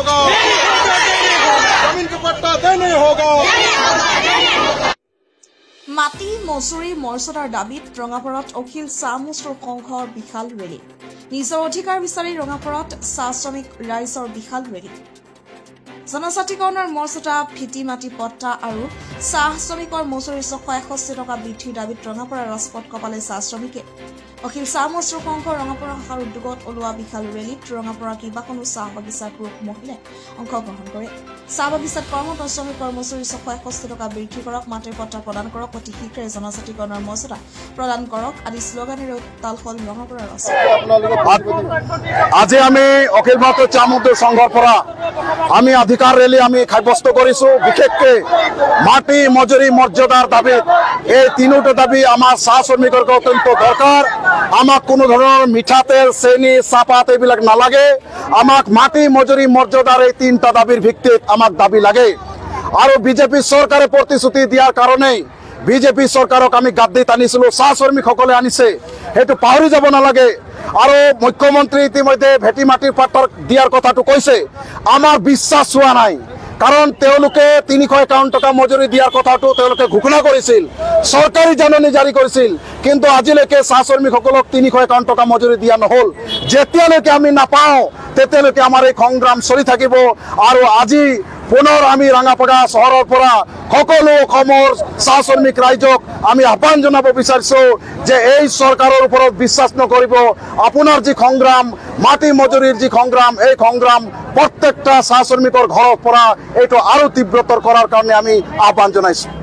होगा, जमीन का पट्टा देने होगा। মাটি মজুৰি মৰ্যাদাৰ দাবীত ৰঙাপাৰত অখিল চাহ মজদুৰ সংঘৰ বিশাল ৰেলী। নিজৰ অধিকাৰ বিচাৰি ৰঙাপাৰত চাহ শ্ৰমিক ৰাইজৰ বিশাল ৰেলী। জনজাতিকৰণৰ মৰ্যাদা ভিটি মাটি পট্টা আৰু চাহ শ্ৰমিকৰ মজুৰি 661 টকা বৃদ্ধিৰ দাবীত ৰঙাপাৰা ৰাজপথ কপালে চাহ শ্ৰমিকে। অখিল চাহ মজদুৰ সংঘ ৰঙাপাৰা শাখাৰ উদ্যোগত ওলোৱা বিশাল ৰেলীত ৰঙাপাৰা কেইবাখনো চাহ বাগিচাৰ পুৰুষ মহিলাই অংশগ্ৰহণ কৰে। চাহ বাগিচাত কৰ্মৰত শ্ৰমিকৰ মজুৰি 661 টকা বৃদ্ধি কৰক, মাটিৰ পট্টা প্ৰদান কৰক, অতি শীঘ্ৰে জনজাতিকৰণৰ মৰ্যাদা প্ৰদান কৰক আদি শ্লোগানেৰে উত্তাল হল ৰঙাপাৰা ৰাজপথ। আজি আমি অখিল ভাৰতীয় চাহ মজদুৰ সংঘৰ পৰা আমি অধিকাৰ ৰেলী আমি সাব্যস্ত কৰিছো। বিশেষকৈ মাটি মজুৰি মৰ্যাদাৰ দাবীত এই তিনিটা দাবী আমাৰ চাহ শ্ৰমিকৰ অত্যন্ত দৰকাৰ। আমাক কোনো ধৰণৰ মিঠা তেল, চেনি, চাহপাত এইবিলাক নালাগে। আমাক মাটি মজুৰি মৰ্যাদাৰ এই তিনিটা দাবীৰ ভিত্তিত আমাক দাবী লাগে। আৰু বিজেপি চৰকাৰে প্ৰতিশ্ৰুতি দিয়াৰ কাৰণেই বিজেপি চৰকাৰক আমি গাদ্দিত আনিছিলো, চাহ শ্ৰমিকসকলে আনিছে, সেইটো পাহৰি যাব নালাগে। আৰু মুখ্যমন্ত্ৰী ইতিমধ্যে ভেটি মাটিৰ পাট্টা দিয়াৰ কথাটো কৈছে, আমাৰ বিশ্বাস হোৱা নাই। কাৰণ তেওঁলোকে 351 টকা মজুৰি দিয়াৰ কথাটো তেওঁলোকে ঘোষণা কৰিছিল, চৰকাৰী জাননী জাৰি কৰিছিল, কিন্তু আজিলৈকে চাহ শ্ৰমিকসকলক 351 টকা মজুৰি দিয়া নহল। যেতিয়ালৈকে আমি নাপাওঁ তেতিয়ালৈকে আমাৰ এই সংগ্ৰাম চলি থাকিব। আৰু আজি পুনৰ আমি ৰাঙাপাৰা চহৰৰ পৰা সকলো অসমৰ চাহ শ্ৰমিক ৰাইজক আমি আহ্বান জনাব বিচাৰিছো যে এই চৰকাৰৰ ওপৰত বিশ্বাস নকৰিব। আপোনাৰ যি সংগ্ৰাম, মাটি মজুৰিৰ যি সংগ্ৰাম, এই সংগ্ৰাম প্ৰত্যেকটা চাহ শ্ৰমিকৰ ঘৰৰ পৰা এইটো আৰু তীব্ৰতৰ কৰাৰ কাৰণে আমি আহ্বান জনাইছো।